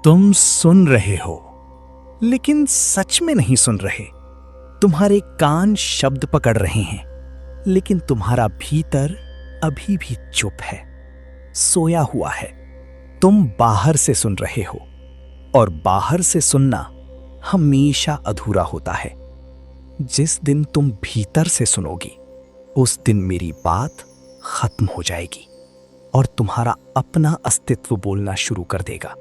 तुम सुन रहे हो, लेकिन सच में नहीं सुन रहे। तुम्हारे कान शब्द पकड़ रहे हैं, लेकिन तुम्हारा भीतर अभी भी चुप है, सोया हुआ है। तुम बाहर से सुन रहे हो, और बाहर से सुनना हमेशा अधूरा होता है। जिस दिन तुम भीतर से सुनोगी, उस दिन मेरी बात खत्म हो जाएगी और तुम्हारा अपना अस्तित्व बोलना शुरू कर देगा।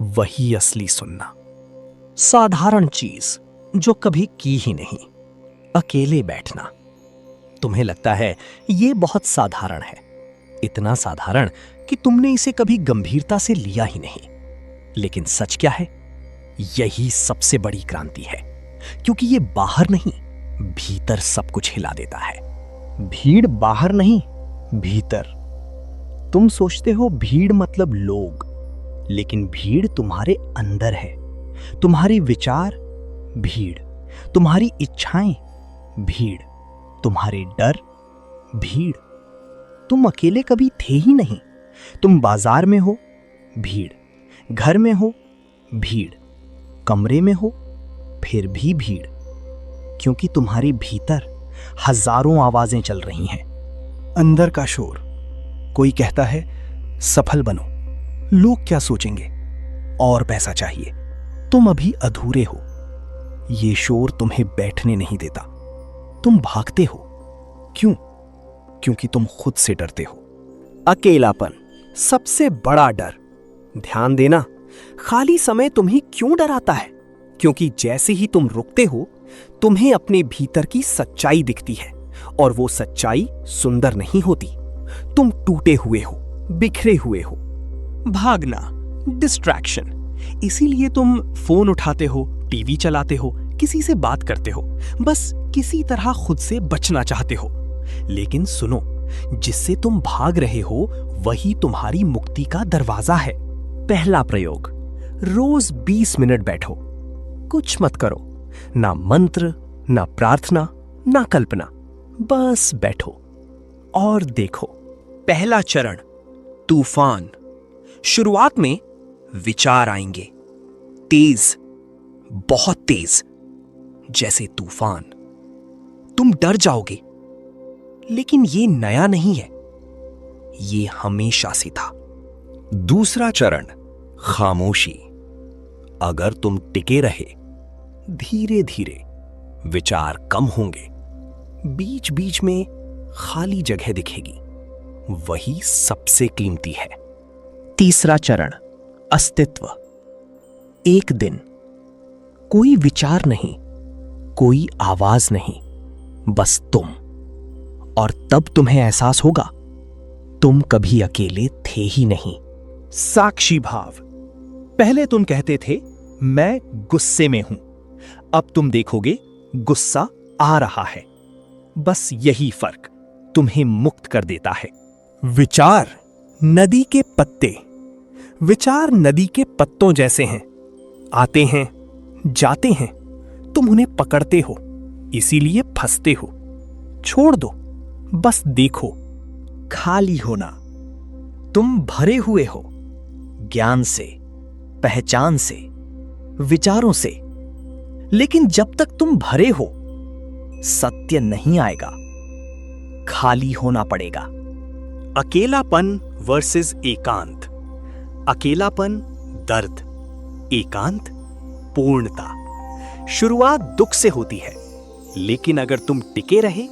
वही असली सुनना। साधारण चीज जो कभी की ही नहीं, अकेले बैठना। तुम्हें लगता है ये बहुत साधारण है, इतना साधारण कि तुमने इसे कभी गंभीरता से लिया ही नहीं। लेकिन सच क्या है? यही सबसे बड़ी क्रांति है, क्योंकि ये बाहर नहीं, भीतर सब कुछ हिला देता है। भीड़ बाहर नहीं, भीतर। तुम सोचते हो भीड़ मतलब लोग, लेकिन भीड़ तुम्हारे अंदर है। तुम्हारी विचार भीड़, तुम्हारी इच्छाएं भीड़, तुम्हारे डर भीड़। तुम अकेले कभी थे ही नहीं। तुम बाजार में हो, भीड़। घर में हो, भीड़। कमरे में हो, फिर भी भीड़। क्योंकि तुम्हारे भीतर हजारों आवाजें चल रही हैं। अंदर का शोर। कोई कहता है सफल बनो, लोग क्या सोचेंगे, और पैसा चाहिए, तुम अभी अधूरे हो। ये शोर तुम्हें बैठने नहीं देता। तुम भागते हो। क्यों? क्योंकि तुम खुद से डरते हो। अकेलापन, सबसे बड़ा डर। ध्यान देना, खाली समय तुम्हें क्यों डराता है? क्योंकि जैसे ही तुम रुकते हो, तुम्हें अपने भीतर की सच्चाई दिखती है, और वो सच्चाई सुंदर नहीं होती। तुम टूटे हुए हो, बिखरे हुए हो। भागना, डिस्ट्रैक्शन। इसीलिए तुम फोन उठाते हो, टीवी चलाते हो, किसी से बात करते हो, बस किसी तरह खुद से बचना चाहते हो। लेकिन सुनो, जिससे तुम भाग रहे हो वही तुम्हारी मुक्ति का दरवाजा है। पहला प्रयोग, रोज 20 मिनट बैठो, कुछ मत करो, ना मंत्र, ना प्रार्थना, ना कल्पना, बस बैठो और देखो। पहला चरण, तूफान। शुरुआत में विचार आएंगे, तेज, बहुत तेज, जैसे तूफान। तुम डर जाओगे, लेकिन ये नया नहीं है, ये हमेशा से था। दूसरा चरण, खामोशी। अगर तुम टिके रहे, धीरे धीरे विचार कम होंगे, बीच बीच में खाली जगह दिखेगी। वही सबसे कीमती है। तीसरा चरण, अस्तित्व। एक दिन कोई विचार नहीं, कोई आवाज नहीं, बस तुम। और तब तुम्हें एहसास होगा तुम कभी अकेले थे ही नहीं। साक्षी भाव। पहले तुम कहते थे मैं गुस्से में हूं, अब तुम देखोगे गुस्सा आ रहा है। बस यही फर्क तुम्हें मुक्त कर देता है। विचार नदी के पत्ते। विचार नदी के पत्तों जैसे हैं, आते हैं, जाते हैं। तुम उन्हें पकड़ते हो, इसीलिए फंसते हो। छोड़ दो, बस देखो। खाली होना। तुम भरे हुए हो, ज्ञान से, पहचान से, विचारों से। लेकिन जब तक तुम भरे हो, सत्य नहीं आएगा। खाली होना पड़ेगा। अकेलापन वर्सेस एकांत। अकेलापन दर्द, एकांत पूर्णता। शुरुआत दुख से होती है, लेकिन अगर तुम टिके रहे,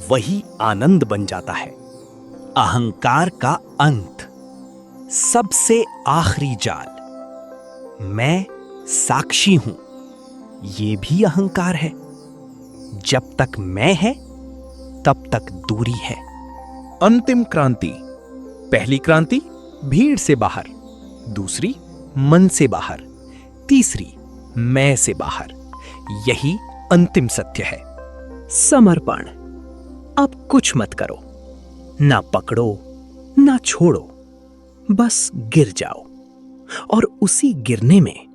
वही आनंद बन जाता है। अहंकार का अंत। सबसे आखिरी जाल, मैं साक्षी हूं, ये भी अहंकार है। जब तक मैं है, तब तक दूरी है। अंतिम क्रांति। पहली क्रांति भीड़ से बाहर, दूसरी मन से बाहर, तीसरी मैं से बाहर। यही अंतिम सत्य है। समर्पण। अब कुछ मत करो, ना पकड़ो, ना छोड़ो, बस गिर जाओ, और उसी गिरने में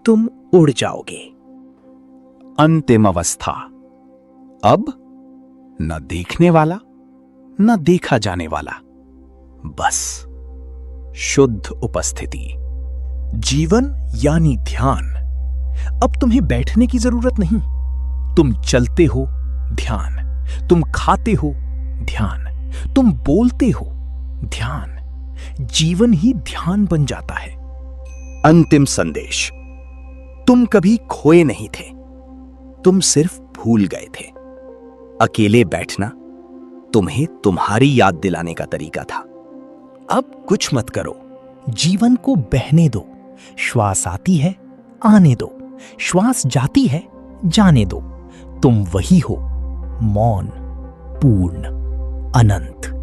तुम उड़ जाओगे। अंतिम अवस्था। अब न देखने वाला, न देखा जाने वाला, बस शुद्ध उपस्थिति। जीवन यानी ध्यान। अब तुम्हें बैठने की जरूरत नहीं। तुम चलते हो, ध्यान। तुम खाते हो, ध्यान। तुम बोलते हो, ध्यान। जीवन ही ध्यान बन जाता है। अंतिम संदेश, तुम कभी खोए नहीं थे, तुम सिर्फ भूल गए थे। अकेले बैठना तुम्हें तुम्हारी याद दिलाने का तरीका था। अब कुछ मत करो, जीवन को बहने दो। श्वास आती है, आने दो। श्वास जाती है, जाने दो। तुम वही हो, मौन, पूर्ण, अनंत।